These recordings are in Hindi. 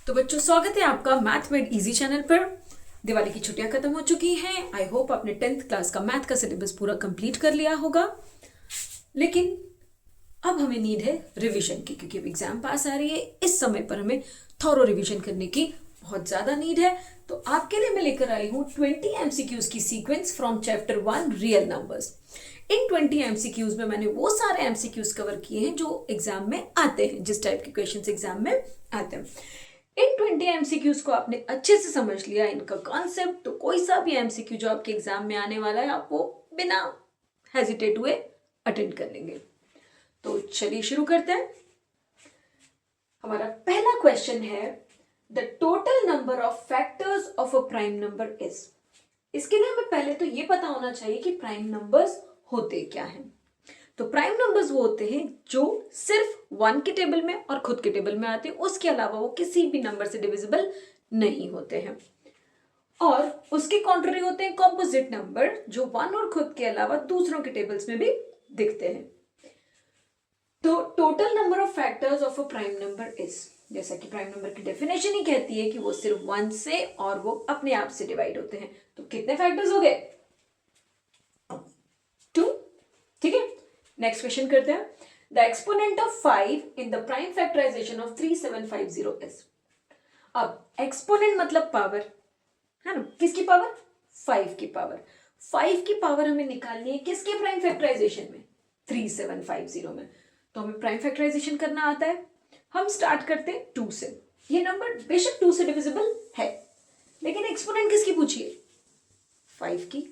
तो बच्चों, स्वागत है आपका मैथ मेड इजी चैनल पर। दिवाली की छुट्टियां खत्म हो चुकी हैं। आई होप आपने 10th क्लास का मैथ का सिलेबस पूरा कंप्लीट कर लिया होगा। लेकिन अब हमें नीड है रिवीजन की, क्योंकि अब एग्जाम पास आ रही है। इस समय पर हमें थॉरो रिवीजन करने की बहुत ज्यादा नीड है। तो आपके लिए मैं लेकर आई हूँ 20 एमसीक्यूज की sequence from chapter 1 real numbers. In 20 MCQs में मैंने वो सारे एमसीक्यूज कवर किए हैं जो एग्जाम में आते हैं, जिस टाइप के क्वेश्चन एग्जाम में आते हैं। इन 20 एमसीक्यूज को आपने अच्छे से समझ लिया, इनका कॉन्सेप्ट, तो कोई सा भी एमसीक्यू जो आपके एग्जाम में आने वाला है आप वो बिना हेजिटेट हुए अटेंड कर लेंगे। तो चलिए शुरू करते हैं। हमारा पहला क्वेश्चन है, the total number of factors of a prime number is. इसके लिए हमें पहले तो ये पता होना चाहिए कि प्राइम नंबर्स होते क्या हैं। तो प्राइम नंबर्स वो होते हैं जो सिर्फ 1 के टेबल में और खुद के टेबल में आते हैं, उसके अलावा वो किसी भी नंबर से डिविजिबल नहीं होते हैं। और उसके कॉन्ट्ररी होते हैं कॉम्पोजिट नंबर, जो 1 और खुद के अलावा दूसरों के टेबल्स में भी दिखते हैं। तो total number of factors of a prime number is, जैसा कि प्राइम नंबर की डेफिनेशन ही कहती है कि वो सिर्फ 1 से और वो अपने आप से डिवाइड होते हैं। तो कितने फैक्टर्स हो गए? 2। ठीक है, नेक्स्ट क्वेश्चन करते हैं। The exponent of 5 in the prime factorization of 3750 is. अब एक्सपोनेंट मतलब पावर है ना, किसकी पावर? 5 की पावर। 5 की पावर हमें निकालनी है किसके प्राइम फैक्टराइजेशन में? 3750 में। तो हमें प्राइम फैक्टराइजेशन करना आता है। हम स्टार्ट करते हैं 2 से। ये नंबर बेशक 2 से डिविजिबल है, लेकिन एक्सपोनेंट किसकी पूछिए? 5 की।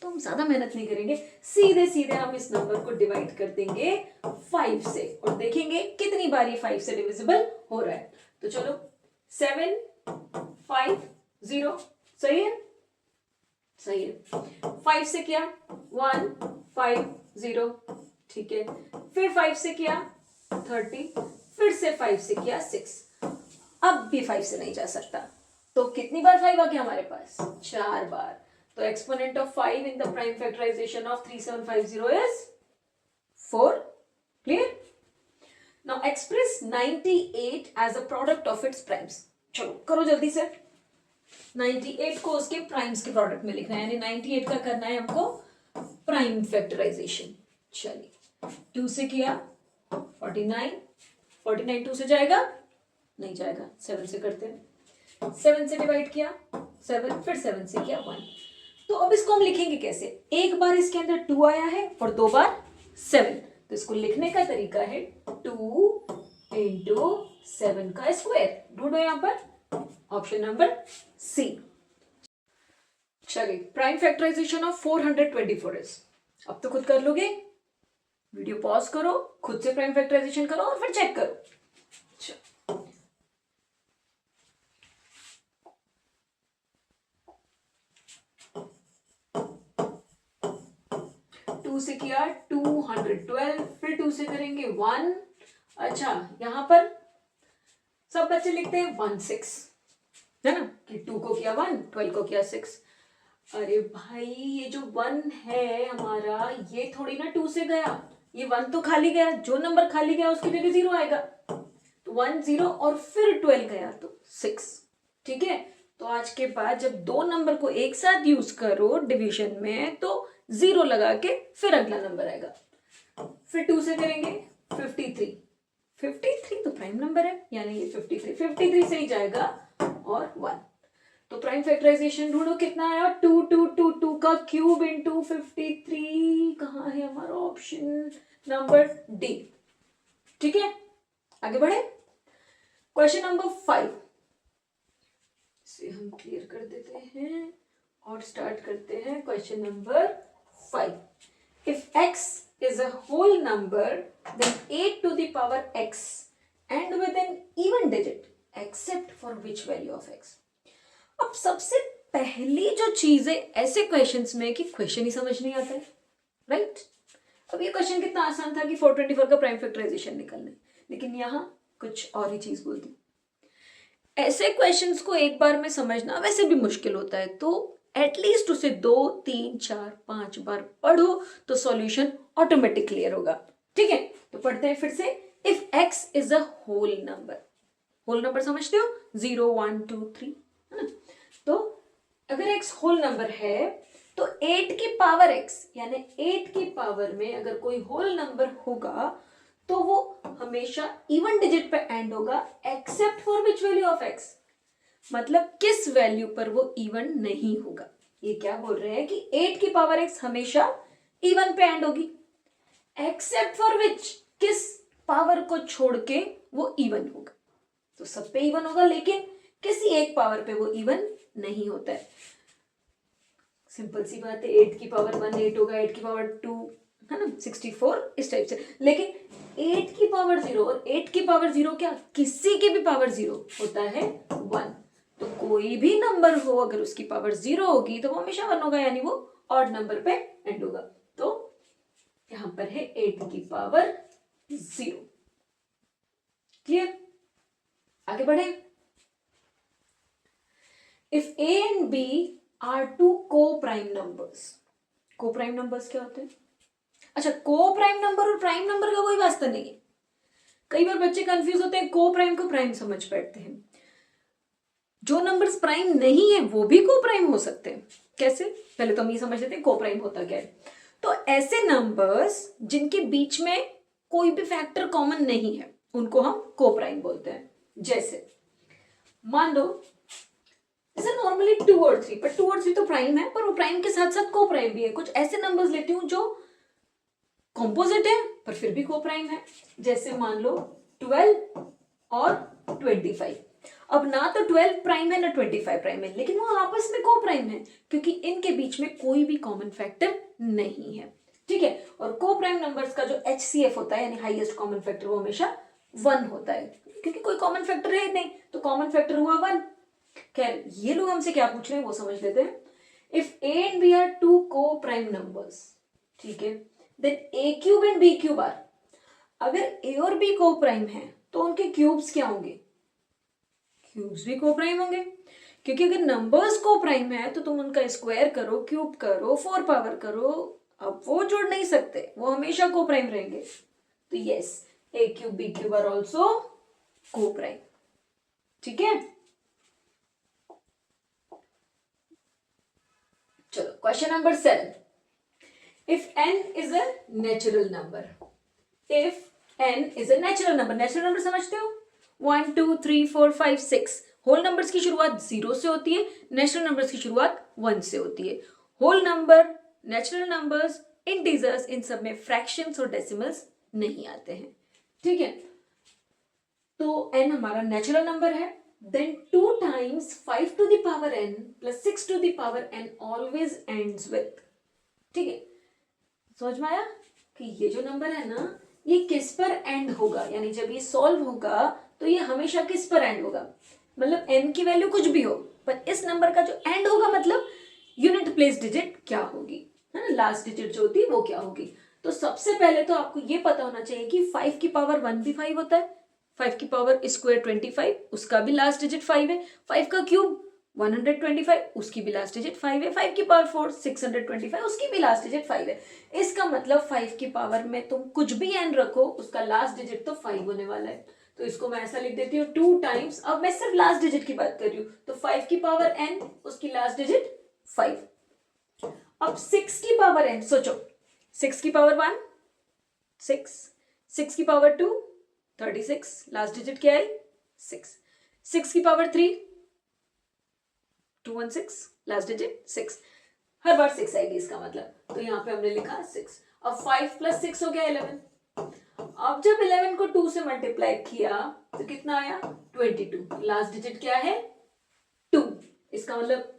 तो हम ज्यादा मेहनत नहीं करेंगे, सीधे सीधे हम इस नंबर को डिवाइड कर देंगे 5 से और देखेंगे कितनी बार ये 5 से डिविजिबल हो रहा है। तो चलो 7 5 0, सही है, सही है। 5 से किया 1 5 0, ठीक है। फिर 5 से किया 30, फिर से 5 से किया 6। अब भी 5 से नहीं जा सकता, तो कितनी बार 5 आ गया हमारे पास? 4 बार। तो exponent of 5 in the prime factorization of 3750 is 4। Clear? Now express 98 as a product of its primes. चलो करो जल्दी से। 98 को उसके प्राइम्स के प्रोडक्ट में लिखना है, यानी 98 का करना है हमको प्राइम फैक्टराइजेशन। चलिए 2 से किया 49, 49 2 से जाएगा? नहीं जाएगा। 7 से करते हैं। 7 से डिवाइड किया 7, फिर 7 से किया 1। तो अब इसको हम लिखेंगे कैसे? एक बार इसके अंदर 2 आया है और 2 बार 7, तो इसको लिखने का तरीका है 2 इंटू 7 का स्क्वायर। ढूंढो यहां पर ऑप्शन नंबर सी। चलिए, प्राइम फैक्टराइजेशन ऑफ 424 इज। अब तो खुद कर लोगे, वीडियो पॉज करो, खुद से प्राइम फैक्टराइजेशन करो और फिर चेक करो। 2 से किया 212, फिर 2 से करेंगे 1। अच्छा, यहां पर सब बच्चे लिखते हैं 16, है ना, कि 2 को किया 1, 12 को किया 6। अरे भाई, ये जो 1 है हमारा, ये थोड़ी ना 2 से गया, ये 1 तो खाली गया। जो नंबर खाली गया उसकी जगह 0 आएगा। तो 1 0 और फिर 12 गया तो 6। ठीक है, तो आज के बाद जब दो नंबर को एक साथ यूज करो डिवीजन में, तो 0 लगा के फिर अगला नंबर आएगा। फिर 2 से करेंगे 53, 53 तो प्राइम नंबर है, यानी ये 53 से ही जाएगा और 1। तो प्राइम फैक्टराइजेशन ढूंढो, कितना आया? 2 2 2 2 का क्यूब इंटू 53। कहाँ है हमारा ऑप्शन नंबर डी? ठीक है, आगे बढ़े। क्वेश्चन नंबर 5 से हम क्लियर कर देते हैं और स्टार्ट करते हैं question number 5। If x is a whole number, then 8 to the power x and with an even digit, except for which value of x। अब सबसे पहली जो चीज है ऐसे क्वेश्चंस में कि क्वेश्चन ही समझ नहीं आता है, राइट? अब ये क्वेश्चन कितना आसान था कि 424 का प्राइम फैक्टराइजेशन निकलना है, लेकिन यहाँ कुछ और ही चीज बोल दी। ऐसे क्वेश्चंस को एक बार में समझना वैसे भी मुश्किल होता है, तो एटलीस्ट उसे 2 3 4 5 बार पढ़ो तो सॉल्यूशन ऑटोमेटिक क्लियर होगा। ठीक है, तो पढ़ते हैं फिर से। If x is a whole number, whole number समझते हो, 0 1 2 3, है ना। तो अगर x होल नंबर है तो 8 की पावर x यानी 8 की पावर में अगर कोई होल नंबर होगा तो वो हमेशा इवन डिजिट पे एंड होगा except for which value of x, मतलब किस वैल्यू पर वो इवन नहीं होगा। ये क्या बोल रहे हैं कि 8 की पावर x हमेशा इवन पे एंड होगी, एक्सेप्ट फॉर विच, किस पावर को छोड़ के वो इवन होगा। तो सब पे इवन होगा लेकिन किसी एक पावर पे वो इवन नहीं होता है। सिंपल सी बात है, 8 की पावर 1 8 होगा, 8 की पावर 2 है ना 64, इस टाइप से। लेकिन 8 की पावर 0 और 8 की पावर 0 क्या किसी की भी पावर 0 होता है 1। तो कोई भी नंबर हो अगर उसकी पावर 0 होगी तो वो हमेशा 1 होगा, यानी वो ऑड नंबर पे एंड होगा। तो यहां पर है 8 की पावर 0। क्लियर, आगे बढ़े। If A and B are two coprime numbers, coprime numbers क्या होते हैं? अच्छा, को प्राइम नंबर और प्राइम नंबर का कोई वास्ता नहीं है। कई बार बच्चे कंफ्यूज होते हैं, को प्राइम को प्राइम समझ बैठते हैं। जो नंबर्स प्राइम नहीं है वो भी को प्राइम हो सकते हैं। कैसे? पहले तो हम ये समझ लेते हैं को प्राइम होता क्या है। तो ऐसे नंबर्स जिनके बीच में कोई भी फैक्टर कॉमन नहीं है उनको हम को प्राइम बोलते हैं। जैसे मान लो जैसे नॉर्मली 2 और 3, पर 2 और 3 तो प्राइम है, पर वो प्राइम के साथ साथ को प्राइम भी है। कुछ ऐसे नंबर्स लेती हूं जो कॉम्पोजिट है पर फिर भी को प्राइम है। जैसे मान लो 12 और 25। अब ना तो 12 प्राइम है ना 25 प्राइम है, लेकिन वो आपस में को प्राइम है क्योंकि इनके बीच में कोई भी कॉमन फैक्टर नहीं है। ठीक है, और को प्राइम नंबर्स का जो HCF होता है यानी हाईएस्ट कॉमन फैक्टर, वो हमेशा 1 होता है क्योंकि कोई कॉमन फैक्टर है नहीं, तो कॉमन फैक्टर हुआ 1। खैर, ये लोग हमसे क्या पूछ रहे हैं वो समझ लेते हैं। If A and B are two coprime numbers, ठीक है, then A cube and B cube are, अगर ए और बी को प्राइम है तो उनके क्यूब्स क्या होंगे? क्यूब्स भी को प्राइम होंगे, क्योंकि अगर नंबर्स को प्राइम है तो तुम उनका स्क्वायर करो, क्यूब करो, 4 पावर करो, अब वो जोड़ नहीं सकते, वो हमेशा को प्राइम रहेंगे। तो yes, A cube B cube are also coprime. ठीक है, चलो question number 7। If n is a natural number, if n is a natural number, natural number समझते हो 1 2 3 4 5 6, होल नंबर्स की शुरुआत 0 से होती है, नेचुरल नंबर्स की शुरुआत 1 से होती है। Whole number, natural numbers, integers, इन सब में फ्रैक्शंस और डेसिमल्स नहीं आते हैं। ठीक है, तो n हमारा नेचुरल नंबर है, then 2 times 5 to the power n plus 6 to the power n always ends with, ठीक है, समझ में आया कि ये जो नंबर है ना ये किस पर एंड होगा, यानी जब ये सॉल्व होगा तो ये हमेशा किस पर एंड होगा, मतलब n की वैल्यू कुछ भी हो पर इस नंबर का जो एंड होगा मतलब यूनिट प्लेस डिजिट क्या होगी, है ना, लास्ट डिजिट जो होती है वो क्या होगी। तो सबसे पहले तो आपको ये पता होना चाहिए कि 5 की पावर 1 भी 5 होता है, 5 की पावर स्क्वायर 25, उसका भी लास्ट डिजिट 5 है, 5 का क्यूब 125, उसकी भी लास्ट डिजिट 5 है, 5 की पावर 4 625, उसकी भी लास्ट डिजिट 5 है। इसका मतलब 5 की पावर में तुम कुछ भी n रखो उसका लास्ट डिजिट तो 5 होने वाला है। तो इसको मैं ऐसा लिख देती हूँ 2 टाइम्स, अब मैं सिर्फ लास्ट डिजिट की बात कर रही हूँ, तो 5 की पावर n उसकी लास्ट डिजिट 5। अब 6 की पावर n सोचो, 6 की पावर 1 6, 6 की पावर 2 36, लास्ट डिजिट क्या है 6, 6 की पावर 3 216, लास्ट डिजिट 6, हर बार 6 आएगी इसका मतलब, तो यहाँ पे हमने लिखा 6। अब 5 + 6 हो गया 11, अब जब 11 को 2 से मल्टीप्लाई किया तो कितना आया 22, लास्ट डिजिट क्या है 2। इसका मतलब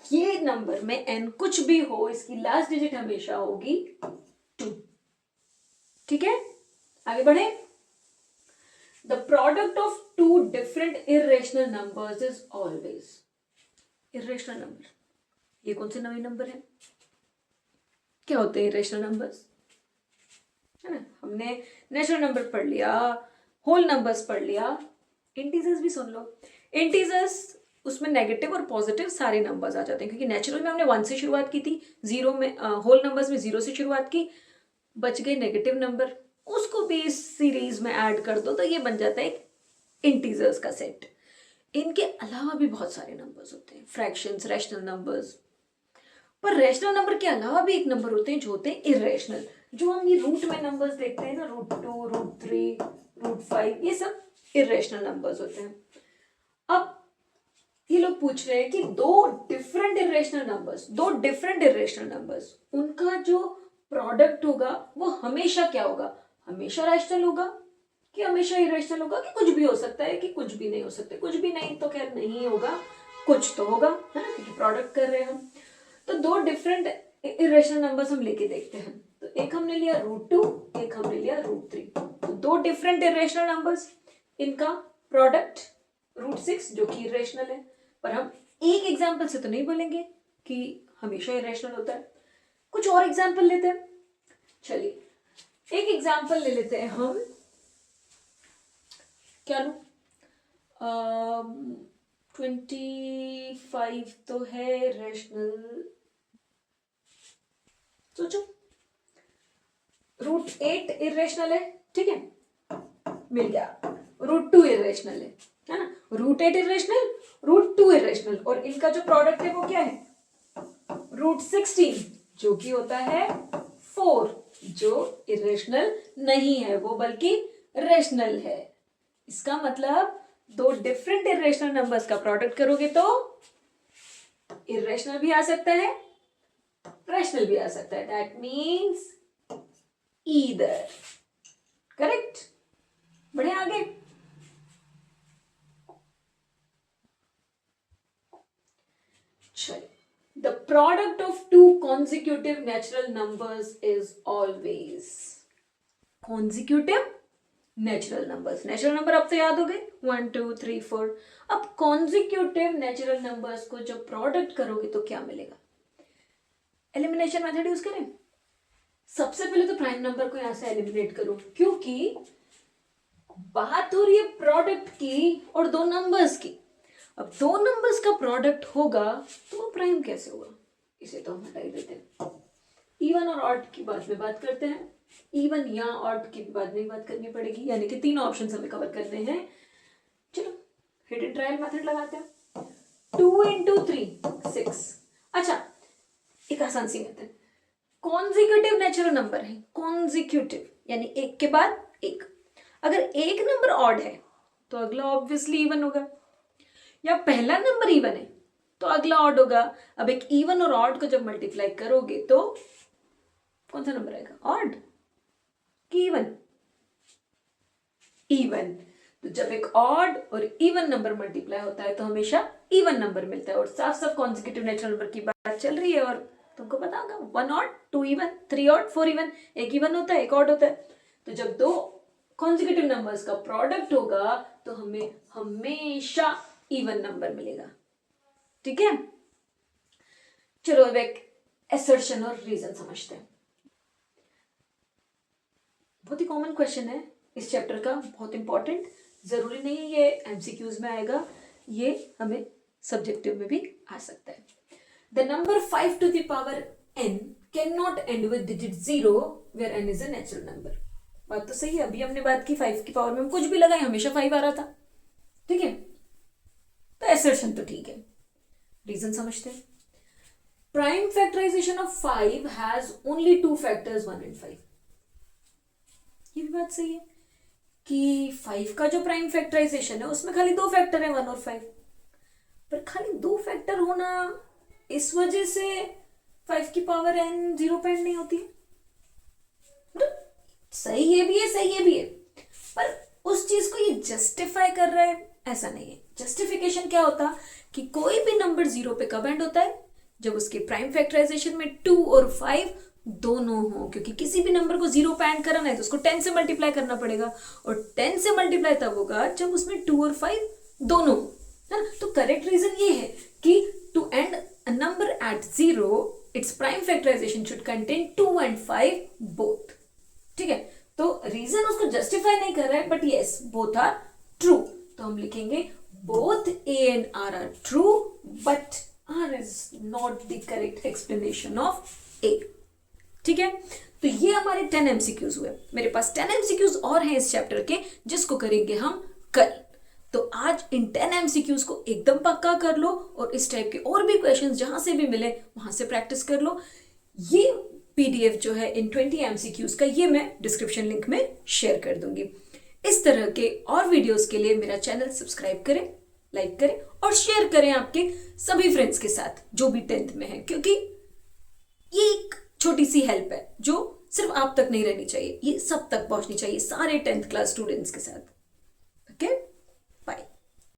ये नंबर में n कुछ भी हो इसकी लास्ट डिजिट हमेशा होगी 2। ठीक है, आगे बढ़े। The product of two different irrational numbers is always, irrational number, ये कौन से नए नंबर है, क्या होते हैं irrational numbers, है ना, हमने नेचुरल नंबर पढ़ लिया, होल नंबर्स पढ़ लिया, इंटीजर्स भी सुन लो। इंटीजर्स उसमें नेगेटिव और पॉजिटिव सारे नंबर्स आ जाते हैं, क्योंकि नेचुरल में हमने 1 से शुरुआत की थी, जीरो में होल नंबर्स में 0 से शुरुआत की, बच गए नेगेटिव नंबर, उसको भी इस सीरीज में ऐड कर दो तो ये बन जाता है एक इंटीजर्स का सेट। इनके अलावा भी बहुत सारे नंबर्स होते हैं, फ्रैक्शंस, रैशनल नंबर्स। पर रैशनल नंबर के अलावा भी एक नंबर होते हैं जो होते हैं इरेशनल, जो हम ये रूट में नंबर्स देखते हैं ना, √2, √3, √5, ये सब इरेशनल नंबर्स होते हैं। अब ये लोग पूछ रहे हैं कि दो डिफरेंट इरेशनल नंबर्स, उनका जो प्रोडक्ट होगा वो हमेशा क्या होगा, हमेशा रैशनल होगा कि हमेशा इरेशनल होगा, कि कुछ भी हो सकता है कि कुछ भी नहीं हो सकता। कुछ भी नहीं तो खैर नहीं होगा, कुछ तो होगा, है ना, क्योंकि प्रोडक्ट कर रहे हैं हम। तो दो डिफरेंट इरेशनल नंबर्स हम लेके देखते हैं। तो एक हमने लिया √2, एक हमने लिया √3। तो दो डिफरेंट इरेशनल नंबर्स, इनका प्रोडक्ट √6 जो कि इरेशनल है। पर हम एक एग्जाम्पल से तो नहीं बोलेंगे कि हमेशा इरेशनल होता है, कुछ और एग्जाम्पल लेते हैं। चलिए एक एग्जाम्पल ले लेते हैं हम, क्या लूं, 25 तो है रेशनल, सोचो। √8 इरेशनल है, ठीक है, मिल गया। √2 इरेशनल है ना, √8 इरेशनल, √2 इरेशनल, और इनका जो प्रोडक्ट है वो क्या है, √16 जो कि होता है 4, जो इरेशनल नहीं है वो बल्कि रेशनल है। इसका मतलब दो डिफरेंट इरेशनल नंबर्स का प्रोडक्ट करोगे तो इरेशनल भी आ सकता है, रैशनल भी आ सकता है। That means either, correct. बढ़े आगे। चलिए, the product of two consecutive natural numbers is always consecutive natural numbers. Natural number अब तो याद हो गए, 1 2 3 4। अब कॉन्जिक्यूटिव नेचुरल नंबर्स को जब प्रोडक्ट करोगे तो क्या मिलेगा, एलिमिनेशन मेथड यूज करें। सबसे पहले तो प्राइम नंबर को यहां से एलिमिनेट करो, क्योंकि बात हो रही है प्रोडक्ट की और दो नंबर्स की। अब दो नंबर्स का प्रोडक्ट होगा तो वो प्राइम कैसे होगा, इसे तो हम हटा ही देते हैं। इवन और ऑड की बाद में बात करते हैं, इवन या ऑड की बाद में बात करनी पड़ेगी, यानी कि तीनों ऑप्शन हमें कवर करने हैं। चलो हिडन ट्रायल मेथड लगाते हैं। 2 × 3 6। अच्छा, एक आसान सी मेथड, कॉन्जिक्यूटिव नेचुरल नंबर है, कॉन्जिक्यूटिव यानी एक के बाद एक। अगर एक नंबर ऑड है तो अगला ऑब्वियसली इवन होगा, या पहला नंबर इवन है तो अगला ऑड होगा। अब एक इवन और ऑड को जब मल्टीप्लाई करोगे तो कौन सा नंबर आएगा, ऑड कि इवन, इवन। तो जब एक ऑड और इवन नंबर मल्टीप्लाई होता है तो हमेशा इवन नंबर मिलता है। और साफ साफ कॉन्जिक्यूटिव नेचुरल नंबर की बात चल रही है, और तुमको पता होगा 1 ऑड, 2 इवन, 3 ऑड, 4 इवन। एक इवन होता है, एक ऑड होता है। तो जब दो कॉन्जिक्यूटिव नंबर्स का प्रोडक्ट होगा तो हमें हमेशा इवन नंबर मिलेगा, ठीक है। चलो अब एक असर्शन और रीजन समझते हैं। बहुत ही कॉमन क्वेश्चन है इस चैप्टर का, बहुत इंपॉर्टेंट। जरूरी नहीं है ये एमसीक्यूज में आएगा, ये हमें सब्जेक्टिव में भी आ सकता है। The number 5 to the power n can not end with digit 0 where n is a natural number. बात तो सही है, अभी हमने बात की 5 की पावर में हम कुछ भी लगाए हमेशा 5 आ रहा था, ठीक है। तो असर्शन तो ठीक है, रीजन समझते हैं। Prime factorization of 5 has only 2 factors 1 and 5। ये भी बात सही है कि 5 का जो प्राइम फैक्टराइजेशन है उसमें खाली 2 फैक्टर है, 1 और 5। पर खाली 2 फैक्टर होना, इस वजह से 5 की पावर n 0 पे एंड नहीं होती है। सही है भी है, सही है भी है, पर उस चीज को ये जस्टिफाई कर रहा है ऐसा नहीं है। जस्टिफिकेशन क्या होता कि कोई भी नंबर 0 पे कब एंड होता है, जब उसके प्राइम फैक्टराइजेशन में 2 और 5 दोनों हो। क्योंकि किसी भी नंबर को 0 पे एंड करना है तो उसको 10 से मल्टीप्लाई करना पड़ेगा, और 10 से मल्टीप्लाई तब होगा जब उसमें 2 और 5 दोनों, है ना। तो करेक्ट रीजन ये है कि to end a number at 0 its prime factorization should contain 2 and 5 both, ठीक है। तो रीजन उसको जस्टिफाई नहीं कर रहा है, but yes both are true. तो हम लिखेंगे both a and r are true but r is not the correct explanation of a, ठीक है। तो ये हमारे 10 MCQs हुए। मेरे पास 10 MCQs और हैं इस चैप्टर के, जिसको करेंगे हम कल। तो आज इन 10 एमसीक्यूज को एकदम पक्का कर लो और इस टाइप के और भी क्वेश्चंस जहां से भी मिले वहां से प्रैक्टिस कर लो। ये पीडीएफ जो है इन 20 एमसीक्यूज का, ये मैं डिस्क्रिप्शन लिंक में शेयर कर दूंगी। इस तरह के और वीडियोस के लिए मेरा चैनल सब्सक्राइब करें, लाइक करें और शेयर करें आपके सभी फ्रेंड्स के साथ जो भी 10th में है, क्योंकि ये एक छोटी सी हेल्प है जो सिर्फ आप तक नहीं रहनी चाहिए, ये सब तक पहुंचनी चाहिए, सारे 10th क्लास स्टूडेंट्स के साथ।